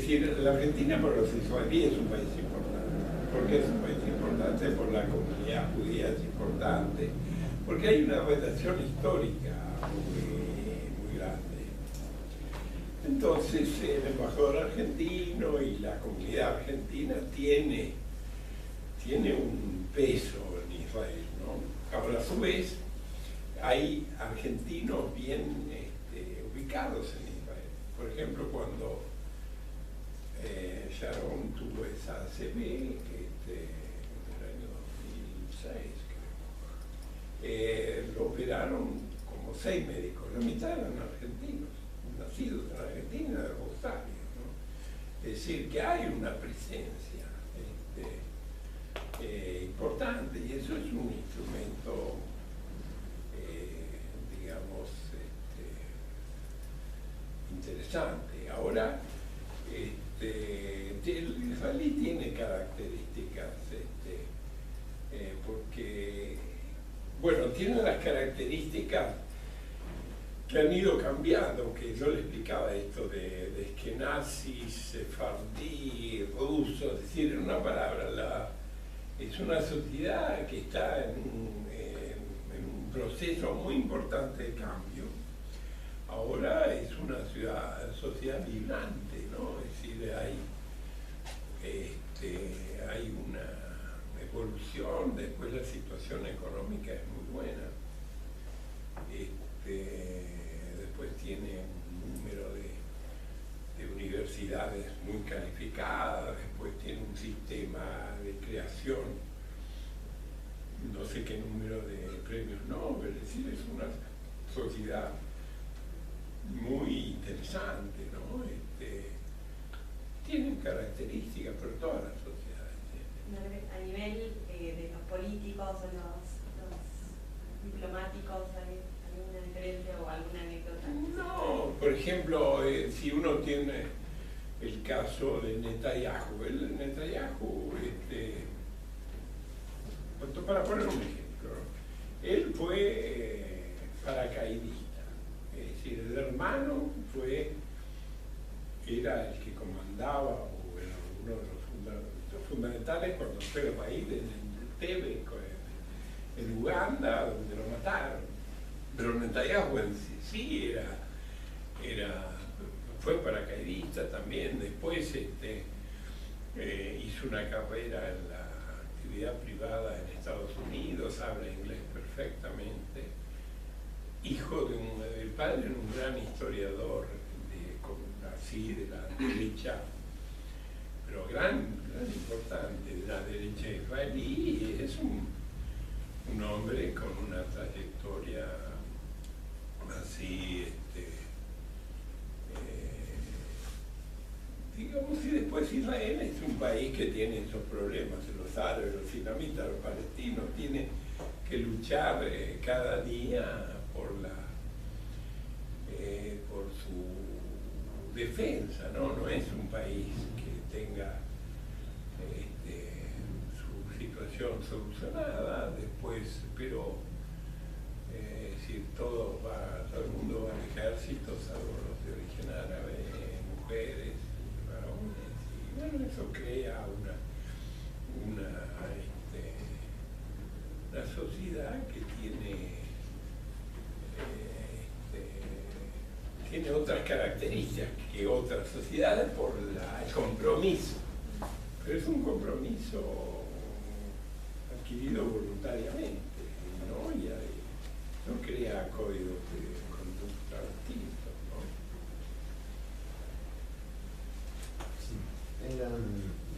decir, la Argentina para los israelíes es un país importante. ¿Por qué es un país importante? Por la comunidad judía es importante, porque hay una relación histórica muy grande. Entonces el embajador argentino y la comunidad argentina tiene un peso en Israel, ¿no? Ahora, a su vez, hay argentinos bien ubicados en Israel. Por ejemplo, cuando Sharon tuvo esa ACV, en el año 2006, creo, lo operaron como 6 médicos, la mitad eran argentinos, nacidos en Argentina, de Rosario, ¿no? Es decir, que hay una presencia importante, y eso es un instrumento, digamos, interesante. Ahora, el israelí tiene características, porque, bueno, tiene las características que han ido cambiando, que yo le explicaba esto de eskenazis, sefardí, ruso, es decir, en una palabra, es una sociedad que está en un proceso muy importante de cambio. Ahora es una sociedad vibrante, ¿no? Es decir, hay una evolución, después la situación económica es muy buena. Después tiene un número de universidades muy calificadas, después tiene un sistema de creación, no sé qué número de premios Nobel, es decir, es una sociedad muy interesante, ¿no? Tienen características, pero todas las sociedades tienen. A nivel de los políticos o los diplomáticos, ¿hay alguna diferencia o alguna anécdota? No, por ejemplo, si uno tiene el caso de Netanyahu, para poner un ejemplo, él fue paracaidista, es decir, el hermano era el que comandaba, o era uno de los fundamentales cuando fue el país en Entebbe, en Uganda, donde lo mataron. Pero Netanyahu en sí fue paracaidista también. Después hizo una carrera en la actividad privada en Estados Unidos, habla inglés perfectamente. Hijo el padre era un gran historiador, de la derecha, pero gran importante, de la derecha israelí. Es un hombre con una trayectoria así, digamos, y después Israel es un país que tiene esos problemas, los árabes, los islamitas, los palestinos, tiene que luchar cada día por su defensa, ¿no? No es un país que tenga su situación solucionada después, pero si todo el mundo va al ejército, salvo los de origen árabe, mujeres, varones, y bueno, eso crea una sociedad que tiene otras características que otras sociedades por el compromiso, pero es un compromiso adquirido voluntariamente, ¿no? Y no crea códigos de conducta distintos, ¿no? Sí. Eran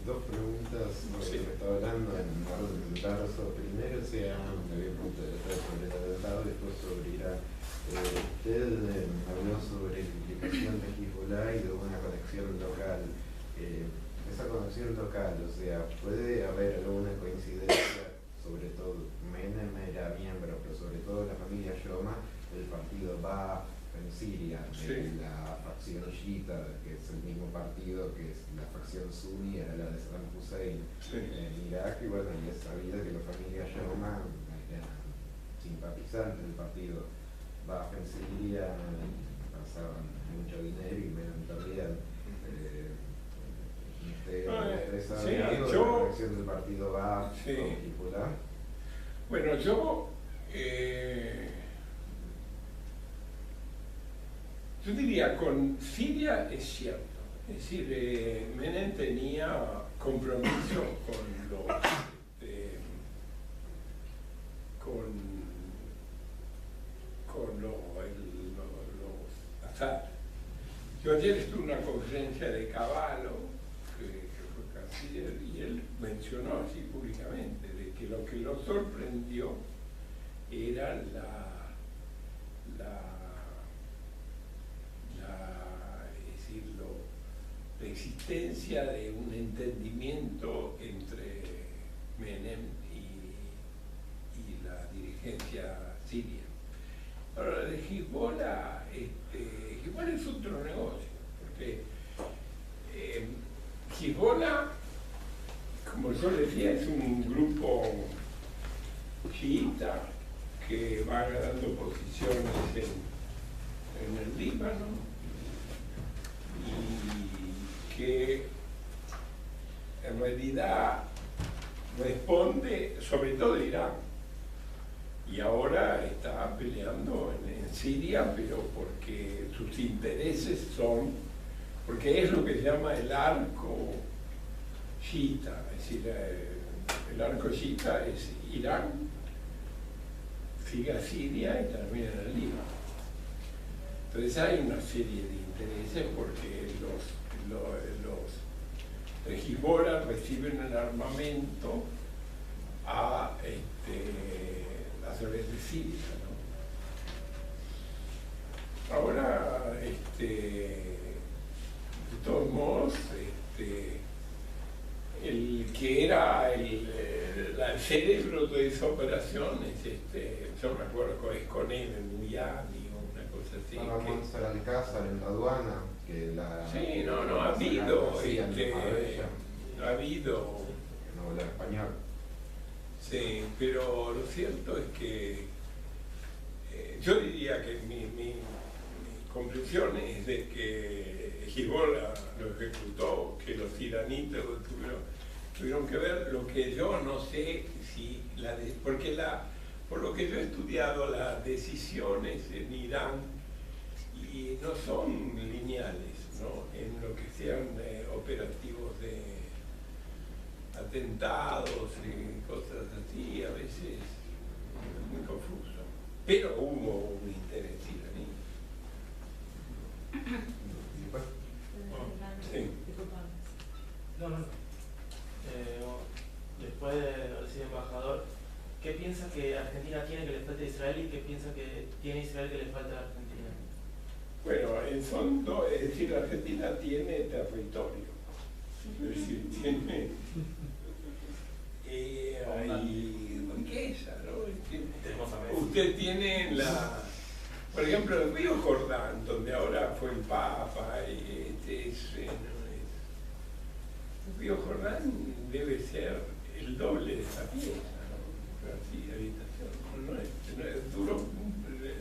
dos preguntas sobre lo que estaba hablando en orden del verso. Primero le había preguntado sobre el tratado, después sobre Irak. Usted habló sobre la implicación de Hezbollah y de una conexión local. Esa conexión local, o sea, ¿puede haber alguna coincidencia? Sobre todo, Menem era miembro, pero sobre todo la familia Shoma del partido Ba'ath en Siria, de la facción chiita, que es el mismo partido que es la facción suní, era la de Saddam Hussein en Irak, y bueno, y es sabido que la familia Shoma era simpatizante del partido Ba'ath en Siria, pasaban mucho dinero y Menem también. relación del partido Baath Sí. con Hezbollah? Bueno, yo diría, con Siria es cierto. Es decir, Menem tenía compromiso con los Assad. Yo ayer estuve en una conferencia de Cavallo, que fue canciller, y él mencionó así públicamente de que lo que lo sorprendió era la existencia de un entendimiento entre Menem y la dirigencia siria. Ahora, de Hezbollah, Hezbollah es otro negocio, porque Hezbollah, como yo decía, es un grupo chiita que va ganando posiciones en el Líbano y que en realidad responde sobre todo a Irán. Y ahora está peleando en Siria, pero porque sus intereses son, porque es lo que se llama el arco chiita, es decir, el arco chiita es Irán, sigue a Siria y termina en el Líbano. Entonces hay una serie de intereses porque los de Hezbollah reciben el armamento a través de Siria, ¿no? Ahora, de todos modos, el que era el cerebro de esa operación es, yo me acuerdo, es con él en Miami o una cosa así. Estaba Monser Alcázar en la aduana, que la... Sí, no, ha habido, ha habido... No habla español. Sí, pero lo cierto es que yo diría que mi conclusión es de que Hezbollah lo ejecutó, que los iranitas lo tuvieron que ver. Lo que yo no sé si porque por lo que yo he estudiado, las decisiones en Irán y no son lineales, ¿no? En lo que sean operativos de atentados y cosas así, a veces es muy confuso. Pero hubo un interés iraní. Sí. No. Después de decir embajador, ¿qué piensa que Argentina tiene que le falta a Israel y qué piensa que tiene Israel que le falta a Argentina? Bueno, en fondo, es decir, Argentina tiene territorio. Es decir, tiene hay riqueza, ¿no? Usted tiene por ejemplo, el río Jordán, donde ahora fue el Papa, el río Jordán debe ser el doble de esa pieza, ¿no? Así, habitación, no es duro,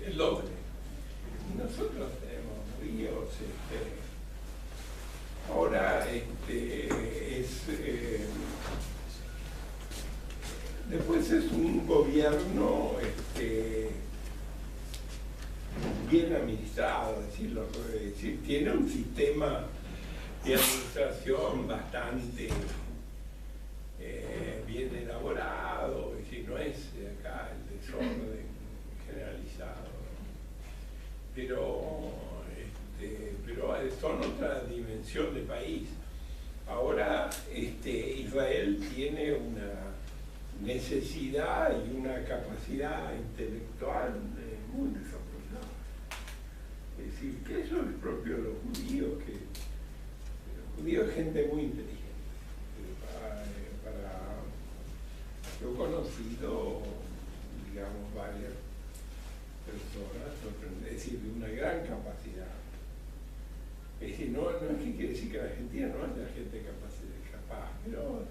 el doble. Y nosotros tenemos ríos, ahora después es un gobierno bien administrado, es decir, tiene un sistema de administración bastante bien elaborado, es decir, no es acá el desorden generalizado, ¿no? Pero son otra dimensión de país. Ahora Israel tiene una necesidad y una capacidad intelectual muy desarrollada. Es decir, que eso es propio de los judíos, que los judíos es gente muy inteligente. Yo he conocido, digamos, varias personas, es decir, de una gran capacidad. Es decir, no es que quiere decir que la Argentina no haya gente capaz, pero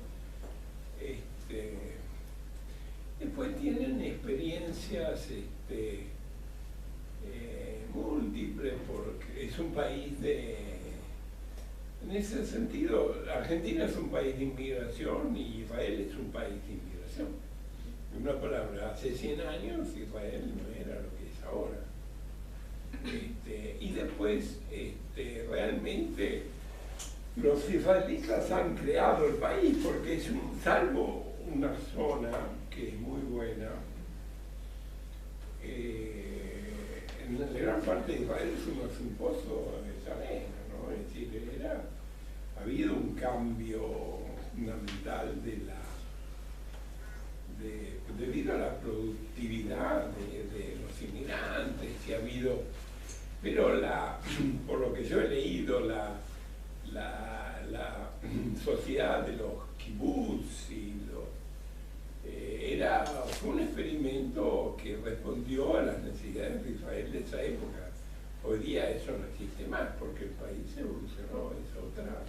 después tienen experiencias múltiples, porque es un país En ese sentido, Argentina es un país de inmigración y Israel es un país de inmigración. En una palabra, hace 100 años Israel no era lo que es ahora. Y después, realmente, los israelitas han creado el país porque es salvo una zona que es muy buena. En la gran parte de Israel es un pozo de arena, ¿no? Es decir, ha habido un cambio fundamental debido a la productividad de los inmigrantes, y ha habido, pero por lo que yo he leído, la sociedad de los kibbutz fue un experimento que respondió a las necesidades de Israel de esa época. Hoy día eso no existe más porque el país evolucionó, es otra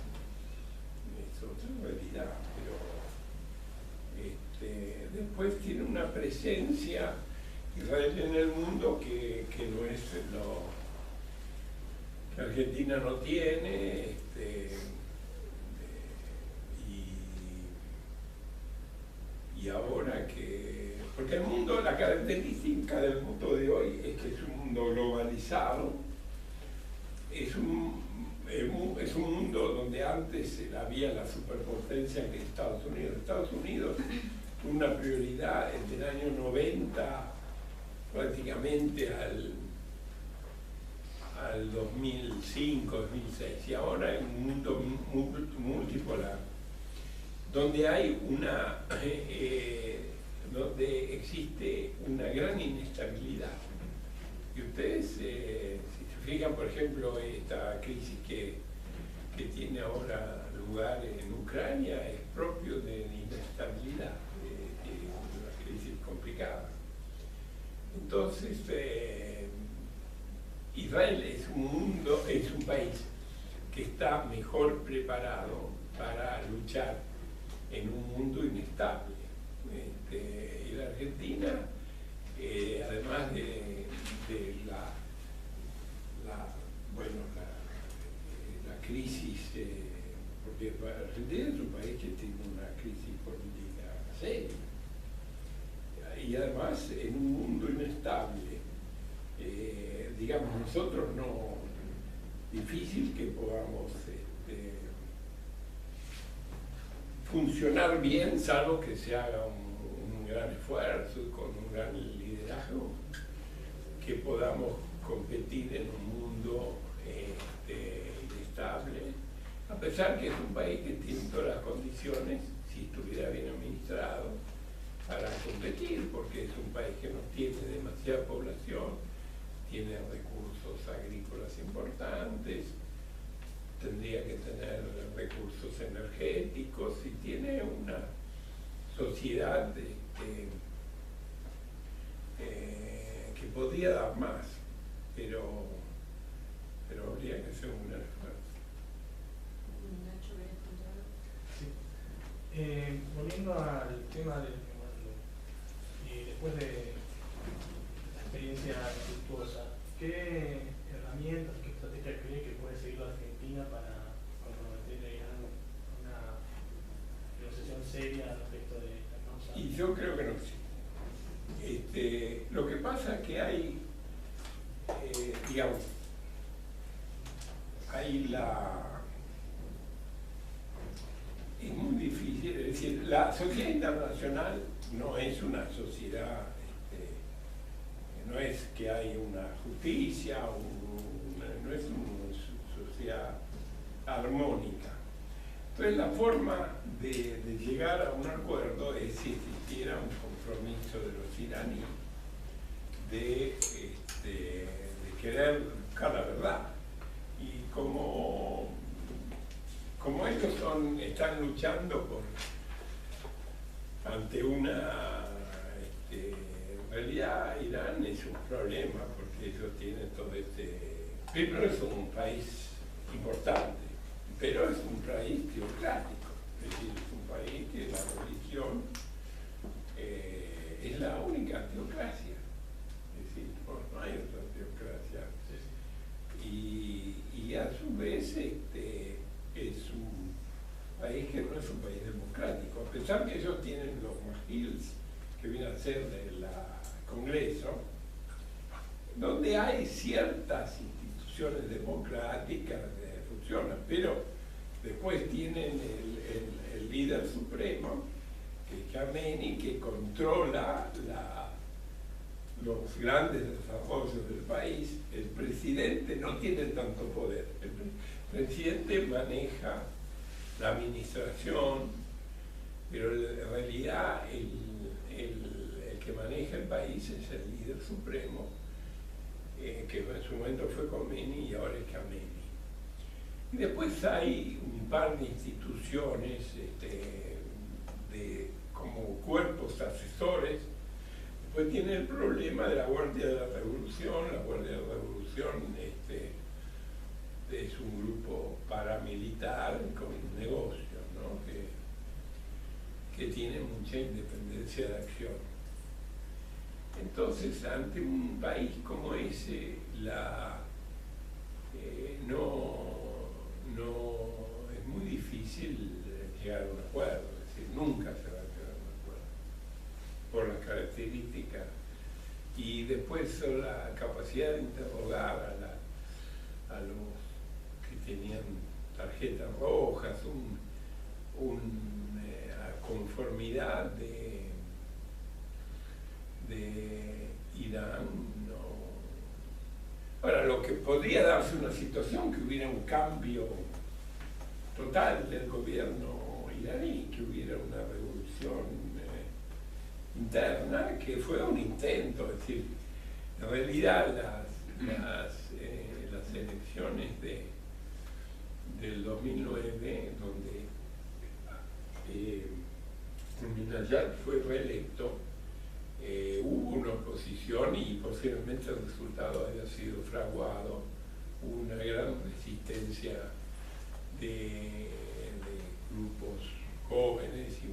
realidad, pero después tiene una presencia Israel en el mundo que no es lo que Argentina no tiene, y ahora porque el mundo, la característica del mundo de hoy es que es un mundo globalizado, es un mundo donde antes había la superpotencia que es Estados Unidos. Estados Unidos fue una prioridad en el año 90 prácticamente al 2005, 2006, y ahora es un mundo multipolar, donde hay donde existe una gran inestabilidad. Y ustedes, si se fijan, por ejemplo, esta crisis que tiene ahora lugar en Ucrania es propio de la inestabilidad, de una crisis complicada. Entonces, Israel es un país que está mejor preparado para luchar en un mundo inestable. Y la Argentina, además de la crisis, porque Argentina es un país que tiene una crisis política seria, y además en un mundo inestable, digamos, nosotros difícil que podamos funcionar bien, salvo que se haga un gran esfuerzo y con un gran liderazgo, que podamos competir en un mundo inestable, a pesar que es un país que tiene todas las condiciones, si estuviera bien administrado, para competir, porque es un país que no tiene demasiada población, tiene recursos agrícolas importantes, tendría que tener recursos energéticos y tiene una sociedad que podría dar más, pero habría que hacer un gran esfuerzo. Sí. Volviendo al tema después de la experiencia virtuosa, ¿qué herramientas, qué estrategias cree que puede seguir la Argentina para comprometer a Irán una negociación seria respecto de la causa? Y yo creo que no existe. Lo que pasa es que hay, digamos, es muy difícil, es decir, la sociedad internacional no es una sociedad, no es que hay una justicia, no es una sociedad armónica. Entonces la forma de llegar a un acuerdo es si existiera un compromiso de los iraníes de querer buscar la verdad. Y como ellos están luchando ante una en realidad Irán es un problema porque ellos tienen todo primero es un país importante, pero es un país teocrático, es decir, es un país que la religión es la única teocracia, es decir, no hay otra teocracia. Y a su vez es usar que ellos tienen los Mahils, que viene a ser del Congreso, donde hay ciertas instituciones democráticas que funcionan, pero después tienen el líder supremo, que es Khamenei, que controla los grandes desarrollos del país. El presidente no tiene tanto poder. El presidente maneja la administración, pero en realidad el que maneja el país es el líder supremo, que en su momento fue Khomeini y ahora es Khamenei. Y después hay un par de instituciones como cuerpos asesores. Después tiene el problema de la Guardia de la Revolución. La Guardia de la Revolución es un grupo paramilitar con negocios, ¿no? que tiene mucha independencia de acción. Entonces, ante un país como ese, es muy difícil llegar a un acuerdo, es decir, nunca se va a llegar a un acuerdo, por las características, y después la capacidad de interrogar a los que tenían tarjetas rojas, conformidad de Irán, no. Ahora, lo que podría darse una situación que hubiera un cambio total del gobierno iraní, que hubiera una revolución interna, que fue un intento, es decir, en realidad las elecciones del 2009, donde Minayat fue reelecto, hubo una oposición y posiblemente el resultado haya sido fraguado. Hubo una gran resistencia de grupos jóvenes y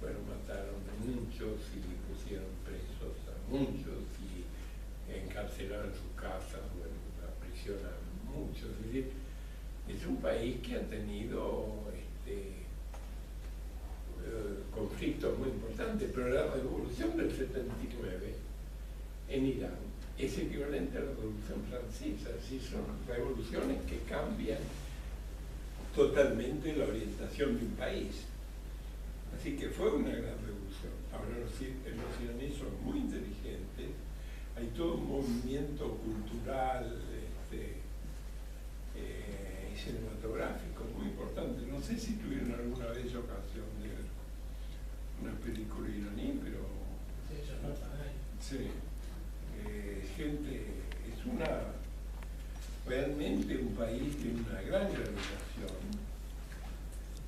mataron a muchos y pusieron presos a muchos y encarcelaron en sus casas, aprisionaron a muchos. Es decir, es un país que ha tenido conflictos muy importantes, pero la revolución del 79 en Irán es equivalente a la revolución francesa, es decir, son revoluciones que cambian totalmente la orientación de un país. Así que fue una gran revolución. Ahora los iraníes son muy inteligentes, hay todo un movimiento cultural y cinematográfico muy importante. No sé si tuvieron alguna vez ocasión de ver una película iraní, pero sí, realmente un país de una gran realización.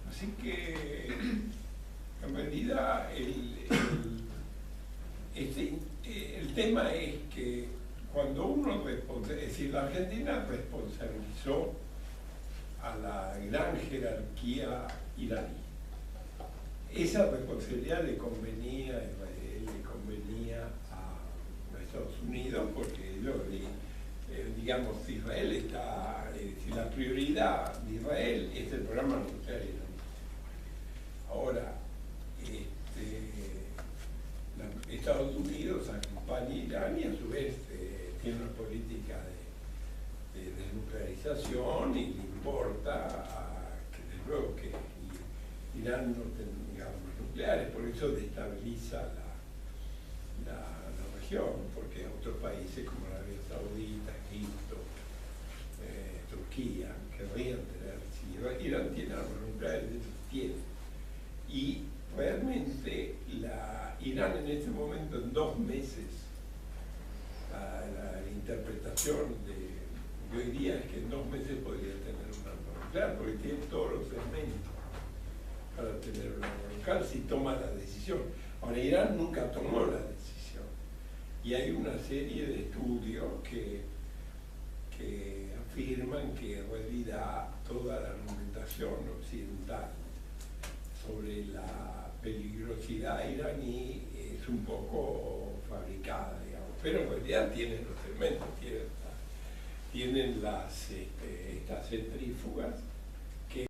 Así que en realidad el tema es que cuando uno responde, es decir, la Argentina responsabilizó a la gran jerarquía iraní. Esa responsabilidad le convenía a Israel, le convenía a Estados Unidos, porque digamos, Israel está, la prioridad de Israel es el programa nuclear iraní. Ahora, Estados Unidos acompaña a Irán y a su vez tiene una política de desnuclearización y le importa desde luego que Irán no tenga armas nucleares, por eso destabiliza la región, porque otros países como Arabia Saudita, Egipto, Turquía querrían tener, si Irán tiene armas nucleares, ellos tienen. Y realmente Irán en este momento, en 2 meses, la interpretación de hoy día es que en 2 meses podría tener un arma nuclear, porque tiene todos los elementos para tener un arma nuclear si toma la decisión. Ahora, Irán nunca tomó la decisión. Y hay una serie de estudios que afirman que en realidad toda la argumentación occidental sobre la peligrosidad iraní es un poco fabricada, digamos, pero en realidad tienen los elementos, tienen estas centrífugas